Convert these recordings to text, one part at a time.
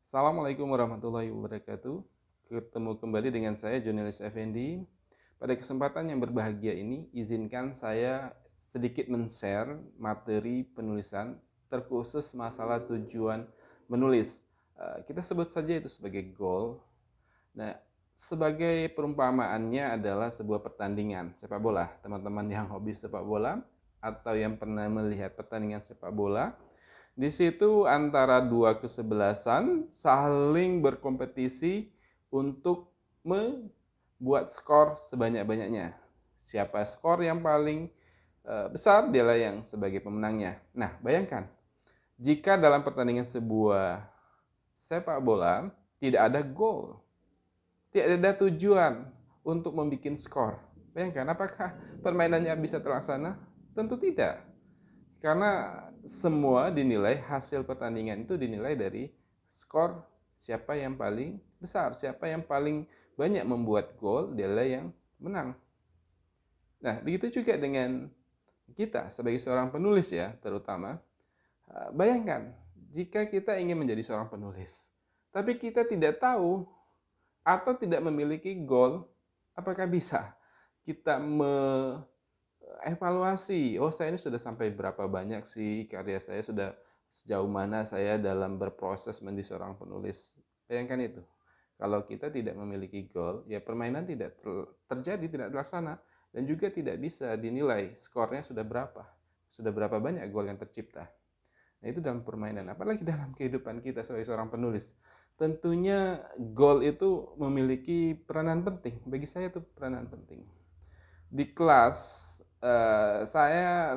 Assalamualaikum warahmatullahi wabarakatuh. Ketemu kembali dengan saya Jurnalis Effendi. Pada kesempatan yang berbahagia ini, izinkan saya sedikit men-share materi penulisan terkhusus masalah tujuan menulis. Kita sebut saja itu sebagai goal. Nah, sebagai perumpamaannya adalah sebuah pertandingan sepak bola. Teman-teman yang hobi sepak bola atau yang pernah melihat pertandingan sepak bola, di situ antara dua kesebelasan saling berkompetisi untuk membuat skor sebanyak-banyaknya. Siapa skor yang paling besar, dialah yang sebagai pemenangnya. Nah, bayangkan jika dalam pertandingan sebuah sepak bola tidak ada gol, tidak ada tujuan untuk membuat skor. Bayangkan, apakah permainannya bisa terlaksana? Tentu tidak. Karena semua dinilai, hasil pertandingan itu dinilai dari skor siapa yang paling besar, siapa yang paling banyak membuat gol, dialah yang menang. Nah, begitu juga dengan kita sebagai seorang penulis ya, terutama. Bayangkan, jika kita ingin menjadi seorang penulis, tapi kita tidak tahu atau tidak memiliki goal, apakah bisa kita evaluasi, oh saya ini sudah sampai berapa banyak sih karya saya, sudah sejauh mana saya dalam berproses menjadi seorang penulis. Bayangkan itu. Kalau kita tidak memiliki goal, ya permainan tidak terjadi, tidak terlaksana, dan juga tidak bisa dinilai skornya sudah berapa banyak gol yang tercipta. Nah itu dalam permainan, apalagi dalam kehidupan kita sebagai seorang penulis. Tentunya goal itu memiliki peranan penting, bagi saya itu peranan penting. Di kelas saya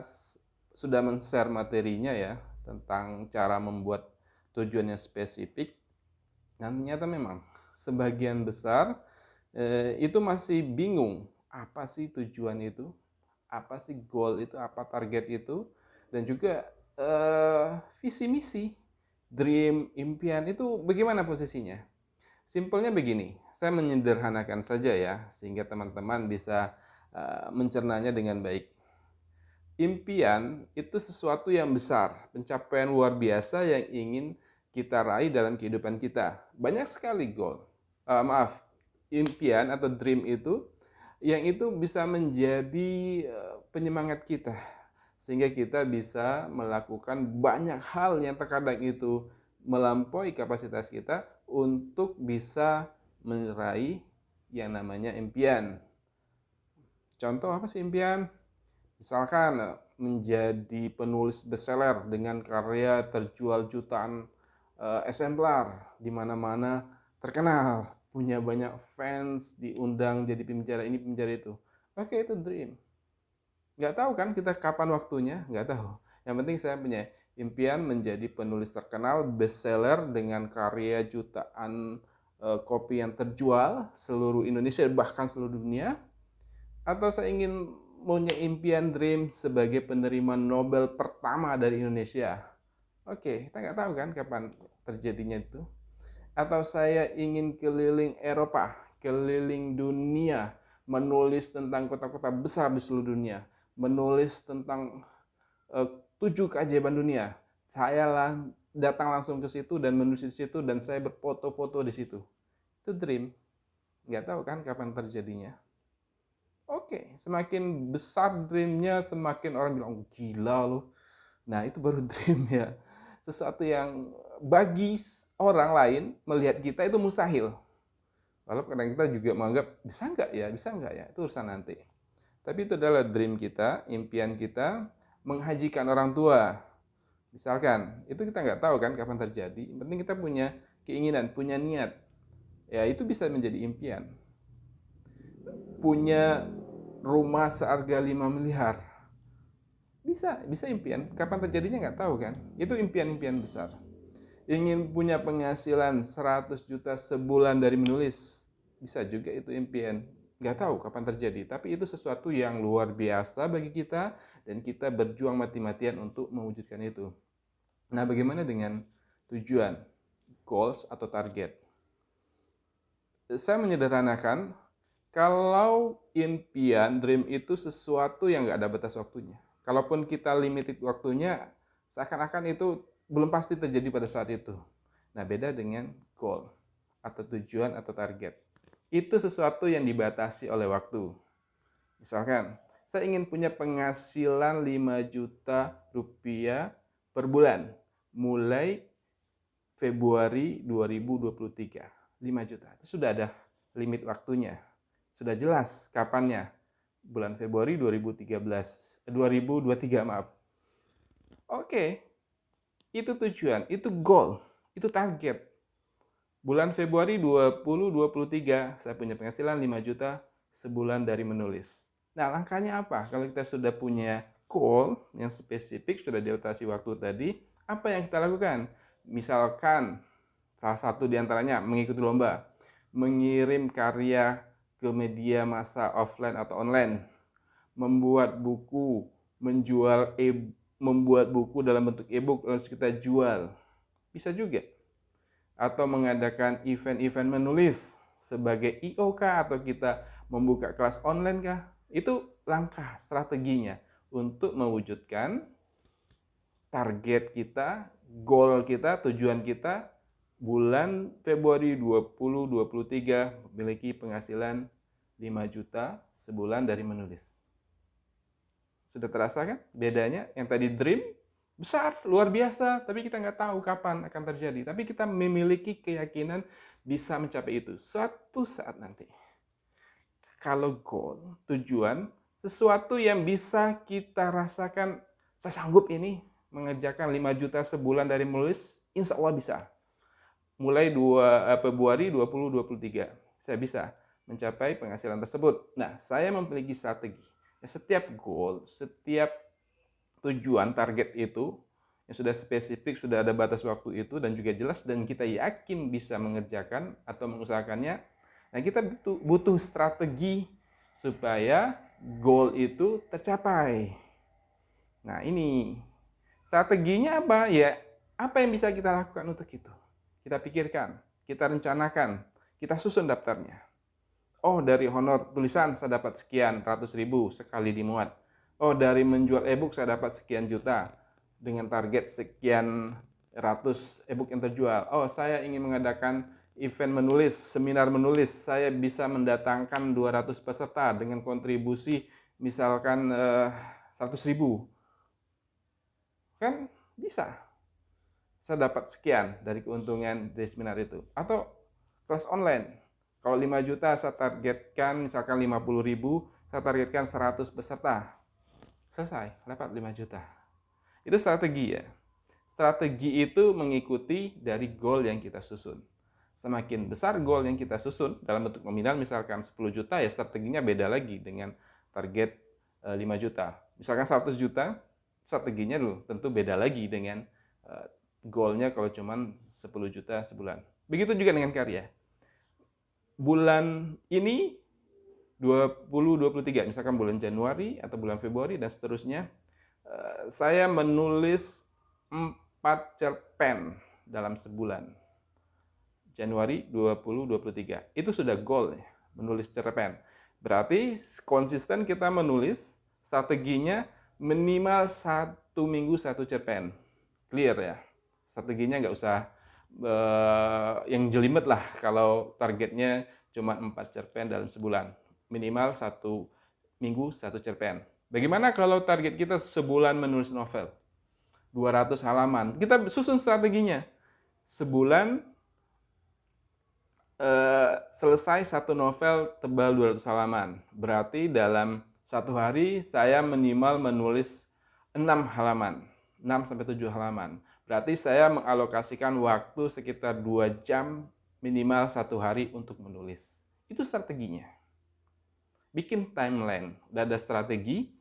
sudah men-share materinya ya tentang cara membuat tujuan yang spesifik, dan ternyata memang sebagian besar itu masih bingung apa sih tujuan itu, apa sih goal itu, apa target itu, dan juga visi misi, dream, impian itu bagaimana posisinya. Simpelnya begini, saya menyederhanakan saja ya, sehingga teman-teman bisa mencernanya dengan baik. Impian itu sesuatu yang besar, pencapaian luar biasa yang ingin kita raih dalam kehidupan kita. Banyak sekali goal, impian atau dream itu, yang itu bisa menjadi penyemangat kita, sehingga kita bisa melakukan banyak hal yang terkadang itu melampaui kapasitas kita untuk bisa meraih yang namanya impian. Contoh apa sih impian? Misalkan menjadi penulis bestseller dengan karya terjual jutaan eksemplar, di mana-mana terkenal, punya banyak fans, diundang jadi pembicara ini, pembicara itu. Oke, itu dream. Nggak tahu kan kita kapan waktunya, nggak tahu. Yang penting saya punya impian menjadi penulis terkenal, bestseller dengan karya jutaan kopi yang terjual seluruh Indonesia, bahkan seluruh dunia. Atau saya ingin punya impian dream sebagai penerima Nobel pertama dari Indonesia. Oke, kita nggak tahu kan kapan terjadinya itu. Atau saya ingin keliling Eropa, keliling dunia, menulis tentang kota-kota besar di seluruh dunia, menulis tentang 7 keajaiban dunia. Saya datang langsung ke situ dan menulis di situ, dan saya berfoto-foto di situ. Itu dream. Nggak tahu kan kapan terjadinya. Oke, semakin besar dreamnya, semakin orang bilang, oh, gila loh. Nah, itu baru dream ya. Sesuatu yang bagi orang lain melihat kita itu mustahil. Walaupun kadang kita juga menganggap, bisa nggak ya, itu urusan nanti. Tapi itu adalah dream kita, impian kita, menghajikan orang tua. Misalkan, itu kita nggak tahu kan kapan terjadi. Yang penting kita punya keinginan, punya niat. Ya, itu bisa menjadi impian. Punya rumah seharga 5 miliar. Bisa impian. Kapan terjadinya nggak tahu kan. Itu impian-impian besar. Ingin punya penghasilan 100 juta sebulan dari menulis. Bisa juga itu impian. Nggak tahu kapan terjadi. Tapi itu sesuatu yang luar biasa bagi kita. Dan kita berjuang mati-matian untuk mewujudkan itu. Nah, bagaimana dengan tujuan, goals atau target? Saya menyederhanakan, kalau impian, dream itu sesuatu yang nggak ada batas waktunya. Kalaupun kita limited waktunya, seakan-akan itu belum pasti terjadi pada saat itu. Nah, beda dengan goal atau tujuan atau target. Itu sesuatu yang dibatasi oleh waktu. Misalkan, saya ingin punya penghasilan 5 juta rupiah per bulan mulai Februari 2023. 5 juta. Itu sudah ada limit waktunya. Sudah jelas kapannya. Bulan Februari 2023, maaf. Oke. Itu tujuan, itu goal, itu target. Bulan Februari 2023, saya punya penghasilan 5 juta sebulan dari menulis. Nah, langkahnya apa? Kalau kita sudah punya goal yang spesifik, sudah dibatasi waktu tadi, apa yang kita lakukan? Misalkan, salah satu diantaranya mengikuti lomba, mengirim karya ke media massa offline atau online, membuat buku, membuat buku dalam bentuk e-book lalu kita jual. Bisa juga. Atau mengadakan event-event menulis sebagai IO kah, atau kita membuka kelas online kah. Itu langkah strateginya untuk mewujudkan target kita, goal kita, tujuan kita bulan Februari 2023 memiliki penghasilan 5 juta sebulan dari menulis. Sudah terasa kan bedanya? Yang tadi dream besar, luar biasa, tapi kita nggak tahu kapan akan terjadi. Tapi kita memiliki keyakinan bisa mencapai itu suatu saat nanti. Kalau goal, tujuan, sesuatu yang bisa kita rasakan, saya sanggup ini mengerjakan 5 juta sebulan dari menulis, insya Allah bisa. Mulai Februari 2023, saya bisa mencapai penghasilan tersebut. Nah, saya memiliki strategi. Setiap goal, setiap tujuan, target itu yang sudah spesifik, sudah ada batas waktu itu dan juga jelas dan kita yakin bisa mengerjakan atau mengusahakannya. Nah, kita butuh strategi supaya goal itu tercapai. Nah, ini strateginya apa? Ya, apa yang bisa kita lakukan untuk itu? Kita pikirkan, kita rencanakan, kita susun daftarnya. Oh, dari honor tulisan saya dapat sekian ratus ribu sekali dimuat. Oh, dari menjual e-book saya dapat sekian juta dengan target sekian ratus e-book yang terjual. Oh, saya ingin mengadakan event menulis, seminar menulis. Saya bisa mendatangkan 200 peserta dengan kontribusi misalkan 100 ribu. Kan bisa. Saya dapat sekian dari keuntungan dari seminar itu. Atau kelas online. Kalau 5 juta saya targetkan misalkan 50 ribu, saya targetkan 100 peserta. Selesai, dapat 5 juta. Itu strategi ya. Strategi itu mengikuti dari goal yang kita susun. Semakin besar goal yang kita susun, dalam bentuk nominal misalkan 10 juta, ya strateginya beda lagi dengan target 5 juta. Misalkan 100 juta, strateginya dulu tentu beda lagi dengan goalnya kalau cuma 10 juta sebulan. Begitu juga dengan karya. Bulan ini 2023, misalkan bulan Januari atau bulan Februari dan seterusnya, saya menulis 4 cerpen dalam sebulan. Januari 2023. Itu sudah goal ya, menulis cerpen. Berarti konsisten kita menulis, strateginya minimal 1 minggu 1 cerpen. Clear ya. Strateginya nggak usah yang jelimet lah kalau targetnya cuma 4 cerpen dalam sebulan. Minimal 1 minggu 1 cerpen. Bagaimana kalau target kita sebulan menulis novel? 200 halaman. Kita susun strateginya. Sebulan selesai 1 novel tebal 200 halaman. Berarti dalam 1 hari saya minimal menulis 6 halaman. 6-7 halaman. Berarti saya mengalokasikan waktu sekitar 2 jam minimal 1 hari untuk menulis. Itu strateginya. Bikin timeline. Udah ada strategi.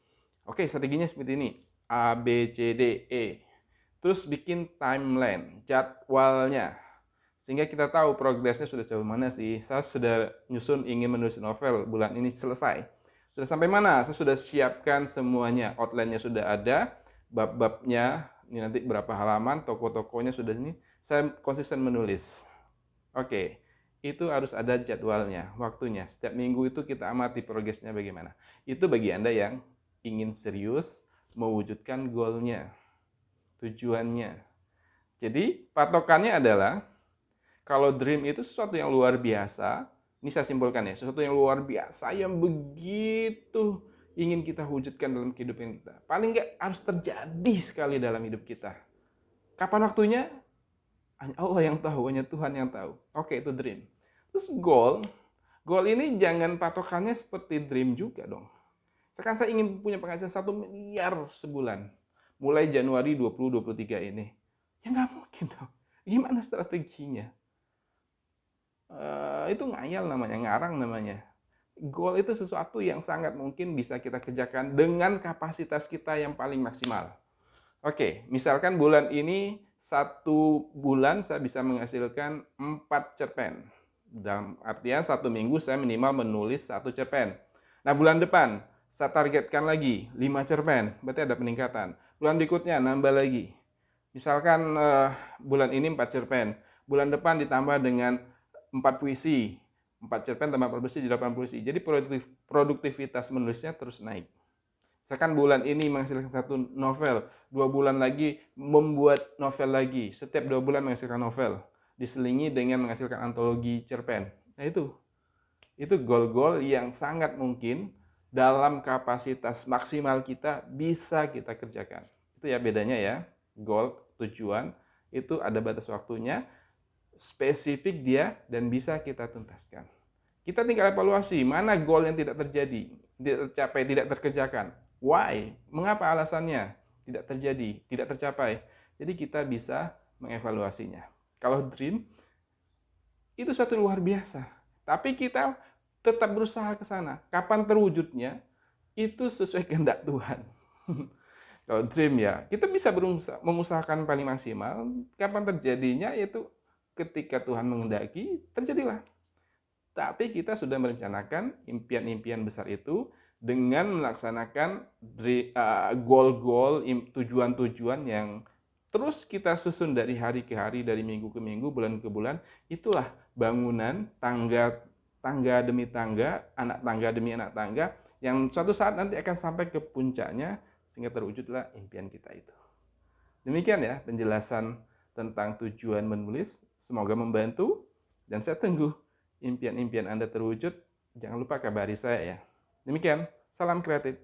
Oke, strateginya seperti ini. A, B, C, D, E. Terus bikin timeline, jadwalnya. Sehingga kita tahu progresnya sudah jauh mana sih. Saya sudah nyusun ingin menulis novel bulan ini selesai. Sudah sampai mana? Saya sudah siapkan semuanya. Outline-nya sudah ada. Bab-babnya, ini nanti berapa halaman, toko-tokonya sudah ini. Saya konsisten menulis. Oke, itu harus ada jadwalnya, waktunya. Setiap minggu itu kita amati progresnya bagaimana. Itu bagi Anda yang ingin serius mewujudkan goalnya, tujuannya. Jadi patokannya adalah Kalau dream itu sesuatu yang luar biasa, ini saya simpulkan ya, sesuatu yang luar biasa yang begitu ingin kita wujudkan dalam kehidupan kita. Paling nggak harus terjadi sekali dalam hidup kita. Kapan waktunya? Hanya Allah yang tahu, hanya Tuhan yang tahu. Oke, itu dream. Terus goal, goal ini jangan patokannya seperti dream juga dong. Sekarang saya ingin punya penghasilan 1 miliar sebulan. Mulai Januari 2023 ini. Ya nggak mungkin dong. Gimana strateginya? Itu ngayal namanya, ngarang namanya. Goal itu sesuatu yang sangat mungkin bisa kita kerjakan dengan kapasitas kita yang paling maksimal. Oke, misalkan bulan ini 1 bulan saya bisa menghasilkan 4 cerpen. Dalam artian 1 minggu saya minimal menulis 1 cerpen. Nah, bulan depan saya targetkan lagi 5 cerpen, berarti ada peningkatan. Bulan berikutnya nambah lagi. Misalkan bulan ini 4 cerpen, bulan depan ditambah dengan 4 puisi. 4 cerpen tambah 4 puisi, 8 puisi. Jadi produktivitas menulisnya terus naik. Misalkan bulan ini menghasilkan 1 novel, 2 bulan lagi membuat novel lagi. Setiap 2 bulan menghasilkan novel. Diselingi dengan menghasilkan antologi cerpen. Nah itu goal-goal yang sangat mungkin dalam kapasitas maksimal kita bisa kita kerjakan. Itu ya bedanya ya. Goal, tujuan, itu ada batas waktunya, spesifik dia, dan bisa kita tuntaskan. Kita tinggal evaluasi, mana goal yang tidak terjadi, tidak tercapai, tidak terkerjakan. Why? Mengapa alasannya tidak terjadi, tidak tercapai? Jadi kita bisa mengevaluasinya. Kalau dream, itu satu luar biasa. Tapi kita tetap berusaha ke sana. Kapan terwujudnya, itu sesuai kehendak Tuhan. Kalau dream ya, kita bisa mengusahakan paling maksimal. Kapan terjadinya, yaitu ketika Tuhan menghendaki, terjadilah. Tapi kita sudah merencanakan impian-impian besar itu dengan melaksanakan goal-goal, tujuan-tujuan yang terus kita susun dari hari ke hari, dari minggu ke minggu, bulan ke bulan. Itulah bangunan tangga demi tangga, anak tangga demi anak tangga, yang suatu saat nanti akan sampai ke puncaknya, sehingga terwujudlah impian kita itu. Demikian ya penjelasan tentang tujuan menulis. Semoga membantu, dan saya tunggu impian-impian Anda terwujud. Jangan lupa kabari saya ya. Demikian, salam kreatif.